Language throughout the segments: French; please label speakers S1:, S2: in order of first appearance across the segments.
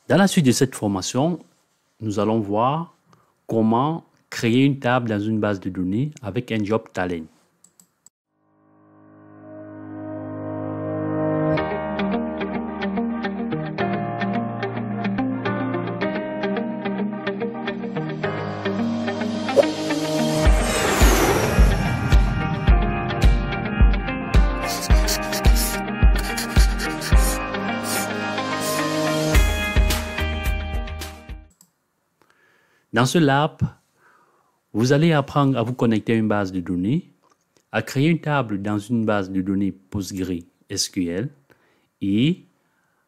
S1: Dans la suite de cette formation, nous allons voir comment créer une table dans une base de données avec un job talent. Dans ce lab, vous allez apprendre à vous connecter à une base de données, à créer une table dans une base de données PostgreSQL et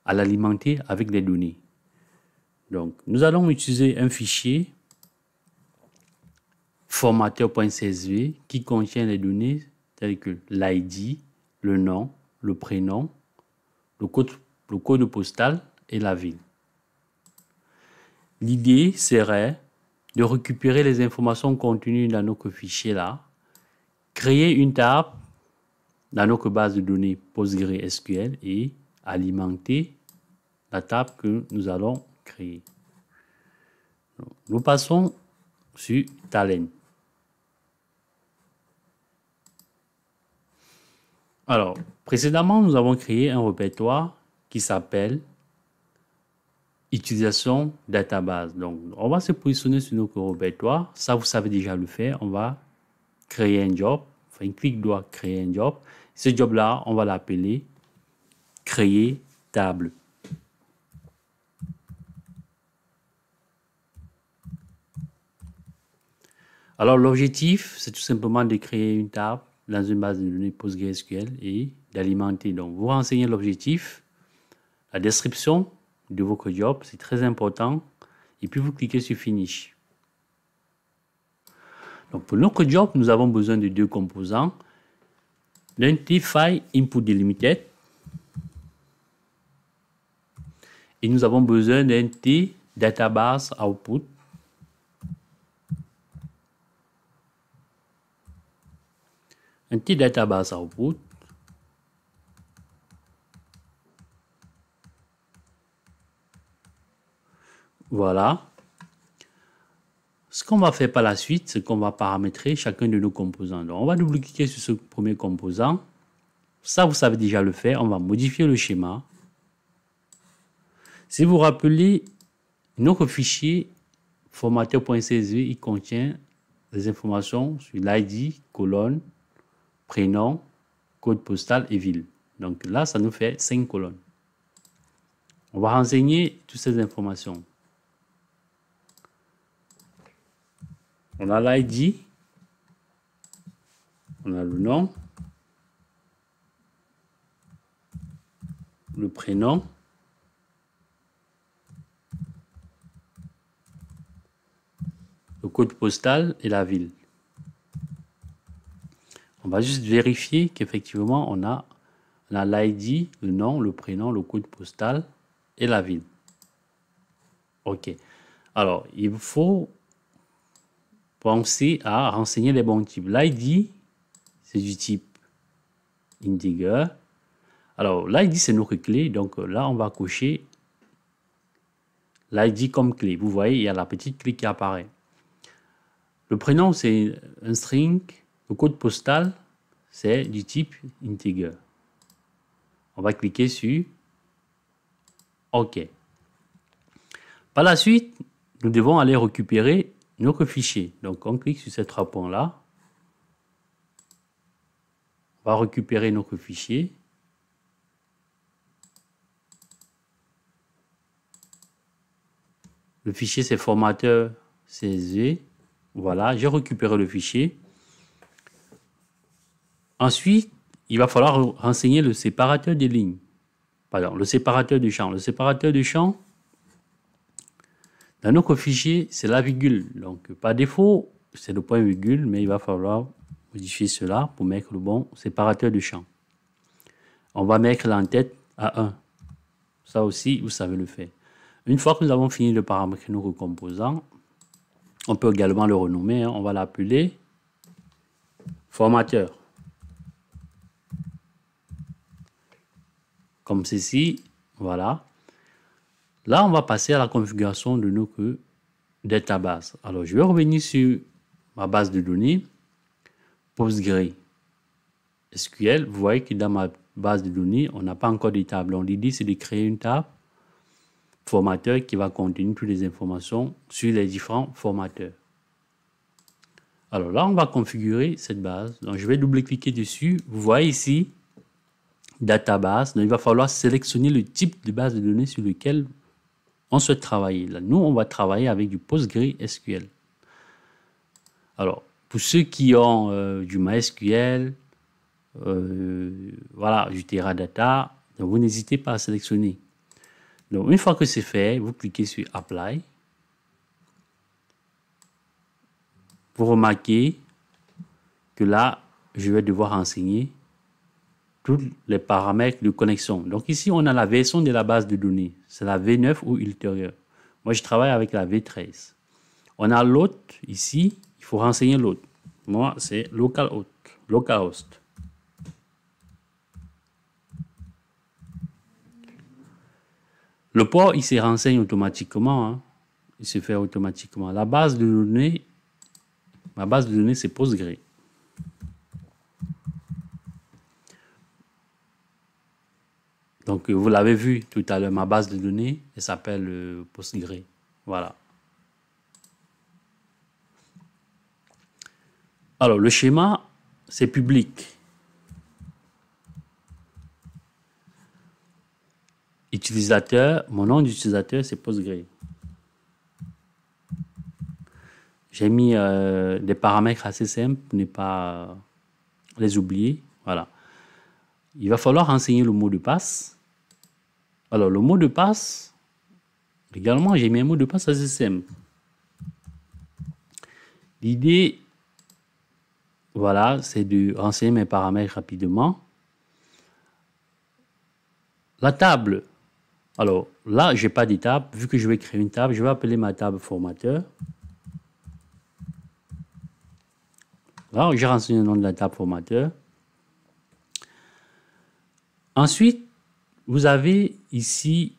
S1: à l'alimenter avec des données. Donc, nous allons utiliser un fichier formateur.csv qui contient les données telles que l'ID, le nom, le prénom, le code postal et la ville. L'idée serait de récupérer les informations contenues dans notre fichier là, créer une table dans notre base de données PostgreSQL et alimenter la table que nous allons créer. Donc, nous passons sur Talent. Alors, précédemment, nous avons créé un répertoire qui s'appelle utilisation database. Donc, on va se positionner sur notre répertoire. Ça, vous savez déjà le faire. On va créer un job. Enfin, un clic droit, créer un job. Ce job-là, on va l'appeler créer table. Alors, l'objectif, c'est tout simplement de créer une table dans une base de données PostgreSQL et d'alimenter. Donc, vous renseignez l'objectif, la description de votre job, c'est très important. Et puis, vous cliquez sur Finish. Donc, pour notre job, nous avons besoin de deux composants. D'un T-File Input Delimited. Et nous avons besoin d'un T-Database Output. Un T-Database Output. Voilà. Ce qu'on va faire par la suite, c'est qu'on va paramétrer chacun de nos composants. Donc, on va double-cliquer sur ce premier composant. Ça, vous savez déjà le faire. On va modifier le schéma. Si vous vous rappelez, notre fichier formateur.csv, il contient des informations sur l'ID, colonne, prénom, code postal et ville. Donc là, ça nous fait 5 colonnes. On va renseigner toutes ces informations. On a l'ID, on a le nom, le prénom, le code postal et la ville. On va juste vérifier qu'effectivement on a l'ID, le nom, le prénom, le code postal et la ville. OK. Alors, il faut penser à renseigner les bons types. L'ID, c'est du type integer. Alors, l'ID, c'est notre clé. Donc là, on va cocher l'ID comme clé. Vous voyez, il y a la petite clé qui apparaît. Le prénom, c'est un string. Le code postal, c'est du type integer. On va cliquer sur OK. Par la suite, nous devons aller récupérer notre fichier. Donc, on clique sur ces trois points-là. On va récupérer notre fichier. Le fichier, c'est formateur CSV. Voilà, j'ai récupéré le fichier. Ensuite, il va falloir renseigner le séparateur des lignes. Pardon, le séparateur de champ. Le séparateur de champ, dans notre fichier, c'est la virgule. Donc, par défaut, c'est le point virgule, mais il va falloir modifier cela pour mettre le bon séparateur de champ. On va mettre l'entête à 1. Ça aussi, vous savez le faire. Une fois que nous avons fini de paramétrer nos composants, on peut également le renommer. On va l'appeler formateur. Comme ceci, voilà. Là, on va passer à la configuration de notre database. Alors, je vais revenir sur ma base de données, PostgreSQL. Vous voyez que dans ma base de données, on n'a pas encore de table. Donc, l'idée, c'est de créer une table formateur qui va contenir toutes les informations sur les différents formateurs. Alors là, on va configurer cette base. Donc, je vais double-cliquer dessus. Vous voyez ici, database. Donc, il va falloir sélectionner le type de base de données sur lequel on souhaite travailler. Là, nous, on va travailler avec du PostgreSQL. Alors, pour ceux qui ont du MySQL, voilà, du Teradata, donc vous n'hésitez pas à sélectionner. Donc, une fois que c'est fait, vous cliquez sur Apply. Vous remarquez que là, je vais devoir renseigner tous les paramètres de connexion. Donc ici, on a la version de la base de données. C'est la V9 ou ultérieure. Moi, je travaille avec la V13. On a l'autre ici. Il faut renseigner l'autre. Moi, c'est localhost. Le port, il se renseigne automatiquement. Hein. Il se fait automatiquement. La base de données, ma base de données, c'est Postgre. Donc, vous l'avez vu tout à l'heure, ma base de données, elle s'appelle Postgre. Voilà. Alors, le schéma, c'est public. Utilisateur, mon nom d'utilisateur, c'est Postgre. J'ai mis des paramètres assez simples pour ne pas les oublier. Voilà. Il va falloir renseigner le mot de passe. Alors, le mot de passe, également, j'ai mis un mot de passe assez simple. L'idée, voilà, c'est de renseigner mes paramètres rapidement. La table. Alors, là, je n'ai pas de table. Vu que je vais créer une table, je vais appeler ma table formateur. Là, j'ai renseigné le nom de la table formateur. Ensuite, vous avez ici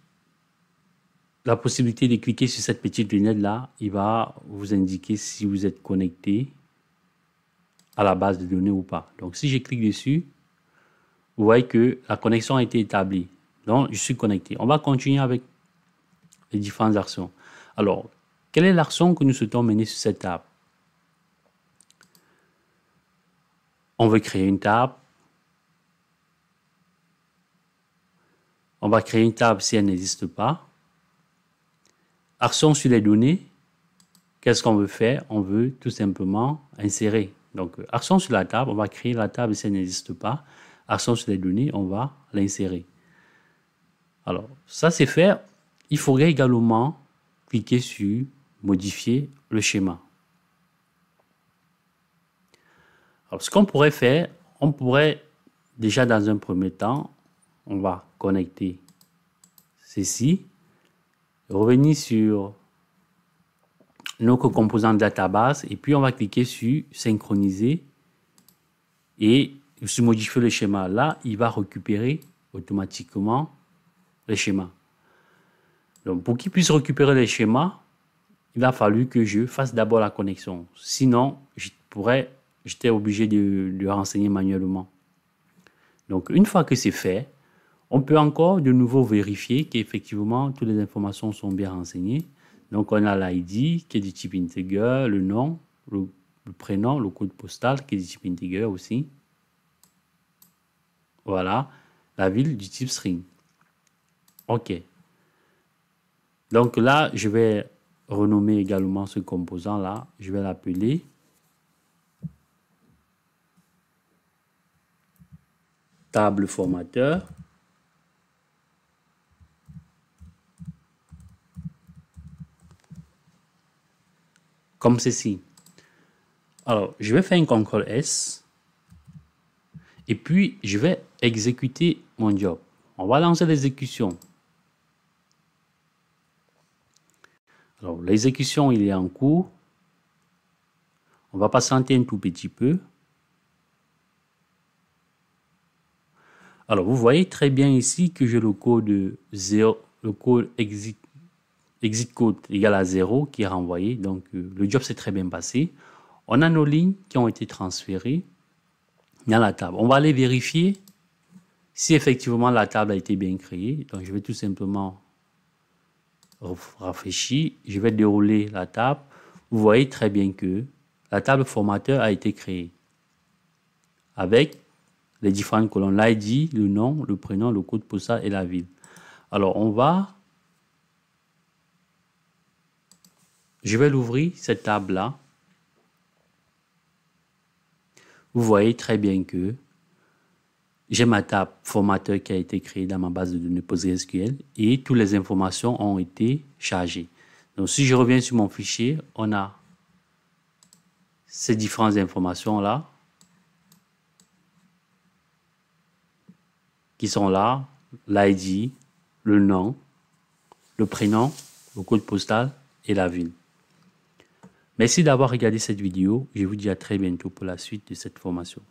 S1: la possibilité de cliquer sur cette petite lunette là. Il va vous indiquer si vous êtes connecté à la base de données ou pas. Donc, si je clique dessus, vous voyez que la connexion a été établie. Donc, je suis connecté. On va continuer avec les différentes actions. Alors, quelle est l'action que nous souhaitons mener sur cette table? On veut créer une table. On va créer une table si elle n'existe pas. Action sur les données. Qu'est-ce qu'on veut faire? On veut tout simplement insérer. Donc, action sur la table, on va créer la table si elle n'existe pas. Action sur les données, on va l'insérer. Alors, ça c'est fait. Il faudrait également cliquer sur modifier le schéma. Alors, ce qu'on pourrait faire, on pourrait déjà dans un premier temps, on va connecter ceci, revenir sur notre composant database et puis on va cliquer sur synchroniser et sur modifier le schéma. Là, il va récupérer automatiquement les schémas. Donc, pour qu'il puisse récupérer les schémas, il a fallu que je fasse d'abord la connexion. Sinon, j'étais obligé de renseigner manuellement. Donc, une fois que c'est fait, on peut encore de nouveau vérifier qu'effectivement, toutes les informations sont bien renseignées. Donc, on a l'ID qui est du type integer, le nom, le prénom, le code postal qui est du type integer aussi. Voilà, la ville du type string. OK. Donc là, je vais renommer également ce composant-là. Je vais l'appeler table formateur. Comme ceci. Alors, je vais faire un CTRL S. Et puis, je vais exécuter mon job. On va lancer l'exécution. Alors, l'exécution, il est en cours. On va patienter un tout petit peu. Alors, vous voyez très bien ici que j'ai le code 0, le code exit exit code égale à 0 qui est renvoyé. Donc, le job s'est très bien passé. On a nos lignes qui ont été transférées dans la table. On va aller vérifier si effectivement la table a été bien créée. Donc, je vais tout simplement rafraîchir. Je vais dérouler la table. Vous voyez très bien que la table formateur a été créée avec les différentes colonnes, l'ID, le nom, le prénom, le code postal et la ville. Alors, je vais l'ouvrir, cette table-là. Vous voyez très bien que j'ai ma table formateur qui a été créée dans ma base de données PostgreSQL et toutes les informations ont été chargées. Donc, si je reviens sur mon fichier, on a ces différentes informations-là qui sont là, l'ID, le nom, le prénom, le code postal et la ville. Merci d'avoir regardé cette vidéo. Je vous dis à très bientôt pour la suite de cette formation.